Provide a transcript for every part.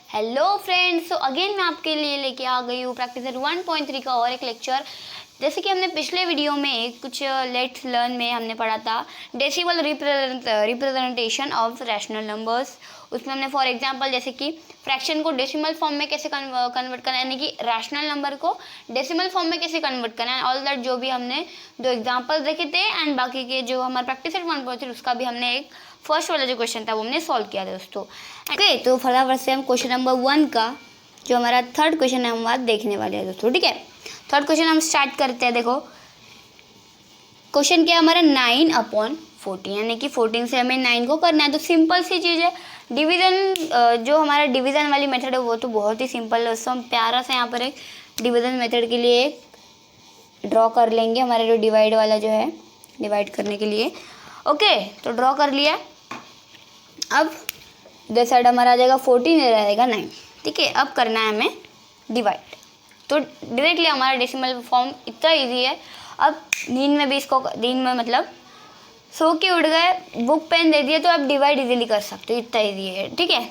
Hello friends, so again मैं आपके लिए लेके आ गई हूँ प्रैक्टिस 1.3 का और एक लेक्चर। जैसे कि हमने पिछले वीडियो में कुछ लेट्स लर्न में हमने पढ़ा था decimal representation of rational numbers. उसमें हमने फॉर एग्जांपल जैसे कि फ्रैक्शन को डेसिमल फॉर्म में कैसे कन्वर्ट करना है, यानी कि रैशनल नंबर को डेसिमल फॉर्म में कैसे कन्वर्ट करना है, ऑल दैट जो भी हमने दो एग्जांपल्स देखे थे एंड बाकी के जो हमारा प्रैक्टिस 1.3 उसका भी हमने एक फर्स्ट वाला जो क्वेश्चन था वो हमने सॉल्व किया था दोस्तों। ओके, तो फटाफट से हम क्वेश्चन नंबर 1 का जो हमारा थर्ड क्वेश्चन है हम आज देखने वाले हैं दोस्तों। ठीक है, थर्ड क्वेश्चन हम स्टार्ट करते हैं। देखो क्वेश्चन क्या है हमारा 9/14, यानी कि 14 से हमें 9 को करना है। तो सिंपल सी चीज़ है, डिवीज़न जो हमारा डिवीज़न वाली मेथड है वो तो बहुत ही सिंपल है। उसको हम प्यारा सा यहाँ पर एक डिवीज़न मेथड के लिए ड्रॉ कर लेंगे, हमारा जो डिवाइड वाला जो है डिवाइड करने के लिए। ओके, तो ड्रॉ कर लिया। अब इधर साइड हमारा आ जाएगा 14, इधर आएगा 9। ठीक है, अब करना है हमें डिवाइड। तो डायरेक्टली हमारा डेसिमल फॉर्म इतना इजी है। अब नींद में भी इसको, दिन में मतलब सो के उठ गए, बुक पेन दे दिए तो आप डिवाइड इजीली कर सकते हो, इतना इजी है। ठीक है,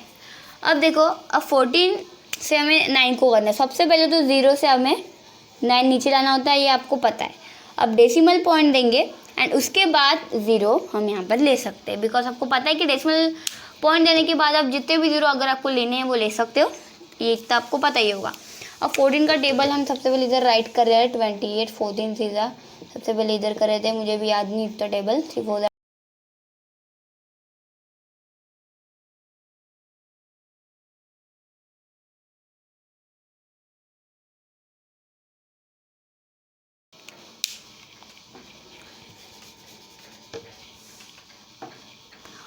अब देखो, अब 14 से हमें 9 को करना है। सबसे पहले तो 0 से हमें 9 नीचे लाना होता है, ये आपको पता है। अब डेसिमल पॉइंट देंगे एंड उसके बाद 0 हम यहाँ पर ले सकते हैं, बिकॉज आपको पता है कि डेसिमल पॉइंट देने के बाद आप जितने भी 0 अगर आपको लेने हैं वो ले सकते हो, ये तो आपको पता ही होगा। अब 14 का टेबल हम सबसे पहले इधर राइट कर रहे हैं, 28 14 सीधा सबसे पहले इधर कर रहे थे, मुझे भी याद नहीं इतना टेबल 3 4।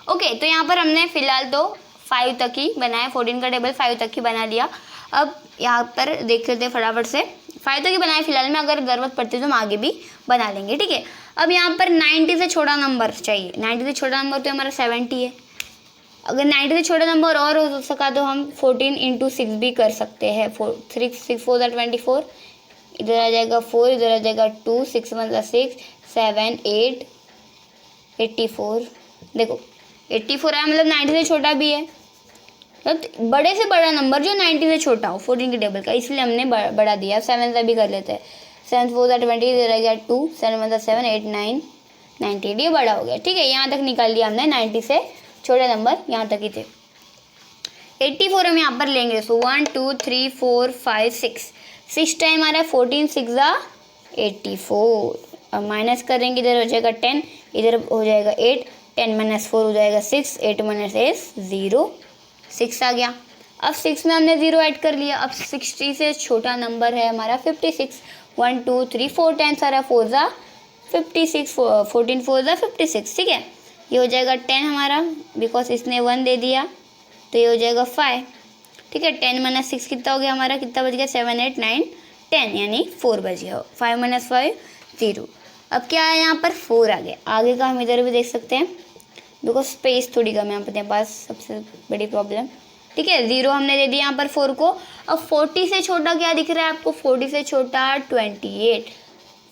ओके, तो यहाँ पर हमने फिलहाल तो 5 तक ही बनाया, 14 का टेबल 5 तक ही बना लिया। अब यहाँ पर देख लेते हैं फटाफट से, 5 तक ही बनाया फिलहाल में, अगर ज़रूरत पड़ती है तो हम आगे भी बना लेंगे। ठीक है, अब यहाँ पर 90 से छोटा नंबर चाहिए। 90 से छोटा नंबर तो हमारा 70 है। अगर 90 से छोटा नंबर और हो सका तो हम 14 × 6 भी कर सकते हैं। 6 4 24, इधर आ जाएगा 4, इधर आ जाएगा 2, 6 1 6 7 8 84। देखो 84 है, मतलब 90 से छोटा भी है, मतलब बड़े से बड़ा नंबर जो 90 से छोटा हो 14 के टेबल का, इसलिए हमने बढ़ा दिया। 7 से भी कर लेते हैं, 7 4 20, इधर आ गया 2, 7 1 7 8 9 98, ये बड़ा हो गया। ठीक है, यहाँ तक निकाल लिया हमने, 90 से छोटे नंबर यहाँ तक ही थे। 84 हम यहाँ पर लेंगे, सो 1 2 3 4 5 6 टाइम आ रहा है 14 6 84। अब माइनस करेंगे, इधर हो जाएगा 10, इधर हो जाएगा 8, 10 - 4 हो जाएगा 6, 8 - 8 0, 6 आ गया। अब 6 में हमने 0 ऐड कर लिया। अब 60 से छोटा नंबर है हमारा 56, 1 2 3 4 टाइम्स आ रहा है 4 ज़ा 56, 14 4 ज़ा 56। ठीक है, ये हो जाएगा 10 हमारा, बिकॉज इसने 1 दे दिया तो ये हो जाएगा 5। ठीक है, 10 - 6 कितना हो गया हमारा, कितना बच गया 7 8 9 10, यानी 4 बच गया। 5 - 5 0। अब क्या है यहाँ पर 4 आ गया। आगे का हम इधर भी देख सकते हैं, बिकॉज स्पेस थोड़ी कम है अपने पास, सबसे बड़ी प्रॉब्लम। ठीक है, 0 हमने दे दिया यहाँ पर 4 को। अब 40 से छोटा क्या दिख रहा है आपको, 40 से छोटा 28,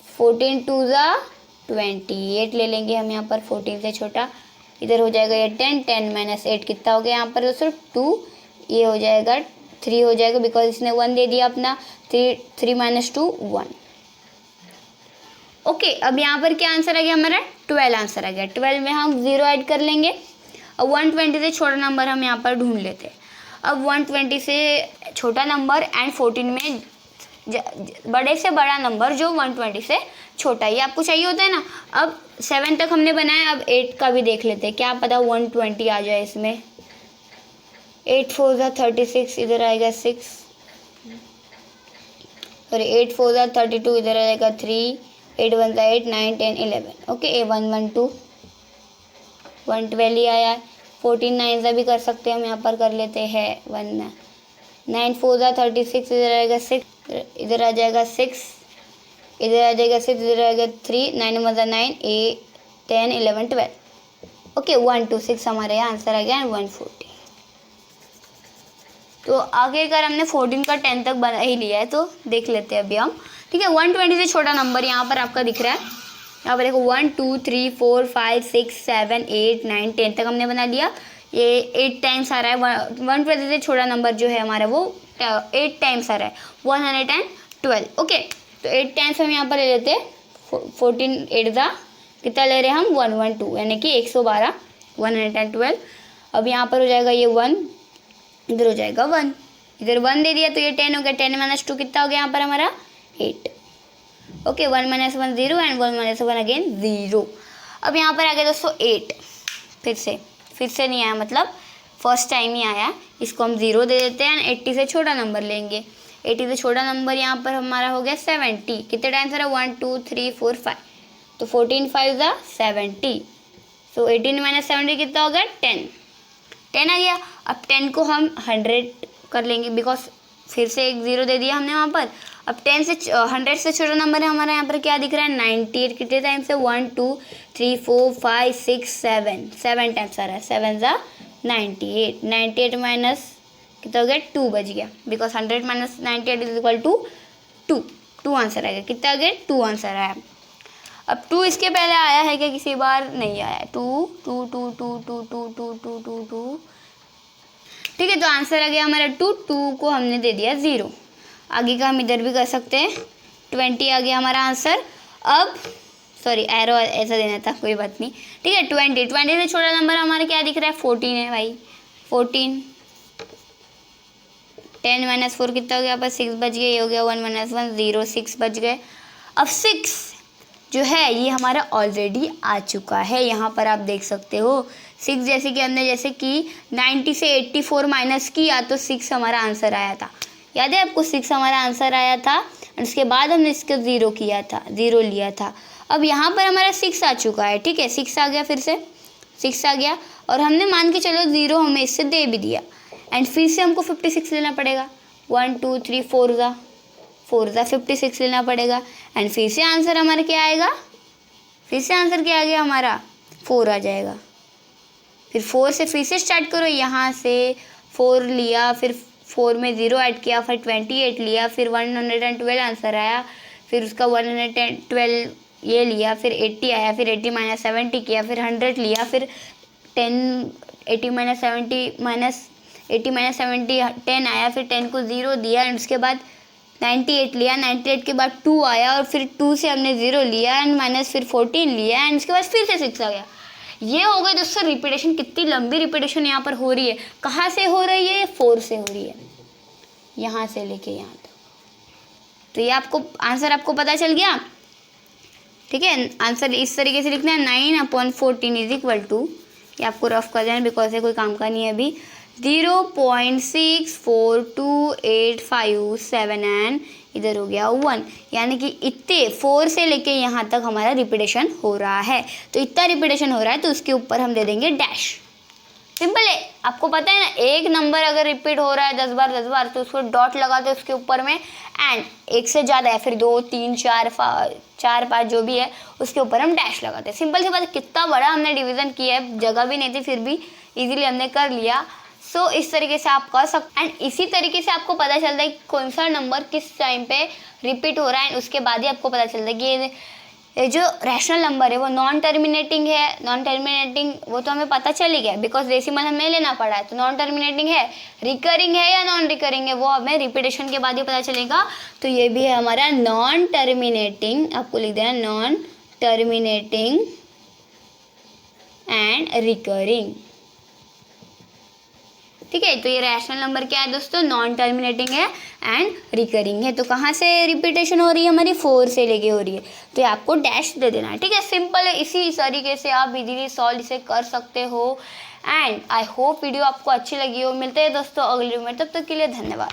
14 2 ज़ा 28 ले लेंगे हम यहाँ पर 14 से छोटा। इधर हो जाएगा ये 10, 10 - 8 कितना हो गया यहाँ पर दोस्तों 2, ये हो जाएगा 3 हो जाएगा, बिकॉज इसने 1 दे दिया अपना, 3 - 2 1। ओके, अब यहाँ पर क्या आंसर आ गया हमारा, 12 आंसर आ गया। 12 में हम 0 ऐड कर लेंगे। अब 120 से छोटा नंबर हम यहाँ पर ढूंढ लेते हैं। अब 120 से छोटा नंबर एंड 14 में बड़े से बड़ा नंबर जो 120 से छोटा, ये आपको चाहिए होता है ना। अब 7 तक हमने बनाया, अब 8 का भी देख लेते हैं, क्या पता 120 आ जाए इसमें। 8 4 ज़ा 36, इधर आएगा 6, सॉरी 8 4 ज़ा 32, इधर आ जाएगा 3, 8 1 8 9 10 11। ओके, 1 1 2 112 ही आया है। 14 9 ज़ा भी कर सकते हैं हम, यहाँ पर कर लेते हैं 1 9 4 ज़ा 36, इधर आएगा 6, इधर आ जाएगा 6, इधर आ जाएगा 6, इधर आएगा 3, 9 1 ज़ा 9 8 10 11 12। ओके, 126 हमारे यहाँ आंसर आ गया एंड 140। तो आगे अगर हमने 14 का 10 तक बना ही लिया है तो देख लेते हैं अभी हम। ठीक है, 120 से छोटा नंबर यहाँ पर आपका दिख रहा है, यहाँ पर देखो 1 2 3 4 5 6 7 8 9 10 तक हमने बना लिया। ये 8 टाइम्स आ रहा है, 120 से छोटा नंबर जो है हमारा वो 8 टाइम्स आ रहा है, 112। ओके, तो 8 टाइम्स हम यहाँ पर ले लेते हैं, 14 8 दा कितना ले रहे हैं हम, 112, यानी कि 112, 112। अब यहाँ पर हो जाएगा ये 1, इधर हो जाएगा 1, इधर 1 दे दिया तो ये 10 हो गया, 10 - 2 कितना हो गया यहाँ पर हमारा 8। Okay, 1 - 1 0 and 1 - 1 again 0। अब यहाँ पर आ गया दोस्तों 8, फिर से नहीं आया, मतलब फर्स्ट टाइम ही आया, इसको हम 0 दे देते हैं एंड 80 से छोटा नंबर लेंगे। 80 से छोटा नंबर यहाँ पर हमारा हो गया 70। कितने टाइम्स आ रहा है, 1 2 3 4 5, तो 14 5 ज़ा 70। सो 18 - 70 कितना हो गया 10 आ गया। अब 10 को हम 100 कर लेंगे, बिकॉज फिर से एक 0 दे दिया हमने वहाँ पर। अब 100 से छोटा नंबर है हमारा यहाँ पर क्या दिख रहा है 98। कितने टाइम्स है, 1 2 3 4 5 6 7 टाइम्स आ रहा है, 7 ज़ा 98। 98 माइनस कितना हो गया 2 बच गया, because 100 - 98 is equal to 2 answer आएगा। कितना आ गया 2 आंसर आया। अब 2 इसके पहले आया है क्या किसी बार, नहीं आया। 2 2 2 2 2 2 2 2 2 2, ठीक है, तो आंसर आ गया हमारा 2 को हमने दे दिया 0। आगे का हम इधर भी कर सकते हैं, 20 आ गया हमारा आंसर। अब सॉरी एरो ऐसा देना था, कोई बात नहीं, ठीक है। 20 से छोटा नंबर हमारा क्या दिख रहा है 14 है भाई, 14। 10 - 4 कितना हो गया, यहाँ पर 6 बच गए, ये हो गया 1 - 1 0, 6 बच गए। अब 6 जो है ये हमारा ऑलरेडी आ चुका है, यहाँ पर आप देख सकते हो 6, जैसे कि हमने जैसे कि 90 से 84 माइनस किया तो 6 हमारा आंसर आया था, याद है आपको 6 हमारा आंसर आया था। और उसके बाद हमने इसका 0 किया था, 0 लिया था। अब यहाँ पर हमारा 6 आ चुका है, ठीक है, 6 आ गया, फिर से 6 आ गया, और हमने मान के चलो 0 हमें इससे दे भी दिया, एंड फिर से हमको 56 लेना पड़ेगा। 1 2 3 4 ज़ा 56 लेना पड़ेगा, एंड फिर से आंसर हमारा क्या आएगा, फिर से आंसर क्या आ गया हमारा 4 आ जाएगा। फिर 4 से फिर से स्टार्ट करो, यहाँ से 4 लिया, फिर 4 में 0 ऐड किया, फिर 28 लिया, फिर 112 आंसर आया, फिर उसका 112 ये लिया, फिर 80 आया, फिर 80 - 70 किया, फिर 100 लिया, फिर 80 - 70 10 आया, फिर 10 को 0 दिया, एंड उसके बाद 98 लिया, 98 के बाद 2 आया, और फिर 2 से हमने 0 लिया, एंड माइनस फिर 14 लिया, एंड उसके बाद फिर से 6 आ गया। ये हो गई दोस्तों रिपीटेशन, कितनी लंबी रिपीटेशन यहाँ पर हो रही है। कहाँ से हो रही है, 4 से हो रही है, यहाँ से लेके यहाँ तक। तो ये आपको आंसर आपको पता चल गया, ठीक है। आंसर इस तरीके से लिखना है, 9/14 इज इक्वल टू, ये आपको रफ कर देना बिकॉज ये कोई काम का नहीं है अभी, 0.642857 एंड इधर हो गया 1, यानी कि इतने 4 से लेके यहाँ तक हमारा रिपीटेशन हो रहा है। तो इतना रिपीटेशन हो रहा है तो उसके ऊपर हम दे देंगे डैश। सिंपल है, आपको पता है ना, एक नंबर अगर रिपीट हो रहा है 10 बार तो उसको डॉट लगा दो उसके ऊपर में, एंड एक से ज़्यादा है फिर 2 3 4 5 जो भी है उसके ऊपर हम डैश लगाते हैं। सिंपल सी बात, कितना बड़ा हमने डिवीज़न किया है, जगह भी नहीं थी फिर भी इजीली हमने कर लिया। सो इस तरीके से आप कर सकते, एंड इसी तरीके से आपको पता चलता है कि कौन सा नंबर किस टाइम पे रिपीट हो रहा है, उसके बाद ही आपको पता चलता है कि ये जो रैशनल नंबर है वो नॉन टर्मिनेटिंग है। नॉन टर्मिनेटिंग वो तो हमें पता चल ही गया बिकॉज डेसिमल हमें लेना पड़ा है, तो नॉन टर्मिनेटिंग है। रिकरिंग है या नॉन रिकरिंग है वो हमें रिपीटेशन के बाद ही पता चलेगा। तो ये भी है हमारा नॉन टर्मिनेटिंग, आपको लिख देना नॉन टर्मिनेटिंग एंड रिकरिंग, ठीक है। तो ये रैशनल नंबर क्या है दोस्तों, नॉन टर्मिनेटिंग है एंड रिकरिंग है। तो कहाँ से रिपीटेशन हो रही है हमारी, 4 से लेके हो रही है, तो ये आपको डैश दे देना है, ठीक है। सिंपल है, इसी तरीके से आप इजीली सॉल्व इसे कर सकते हो। एंड आई होप वीडियो आपको अच्छी लगी हो। मिलते हैं दोस्तों अगली वीडियो में, तब तक के लिए धन्यवाद।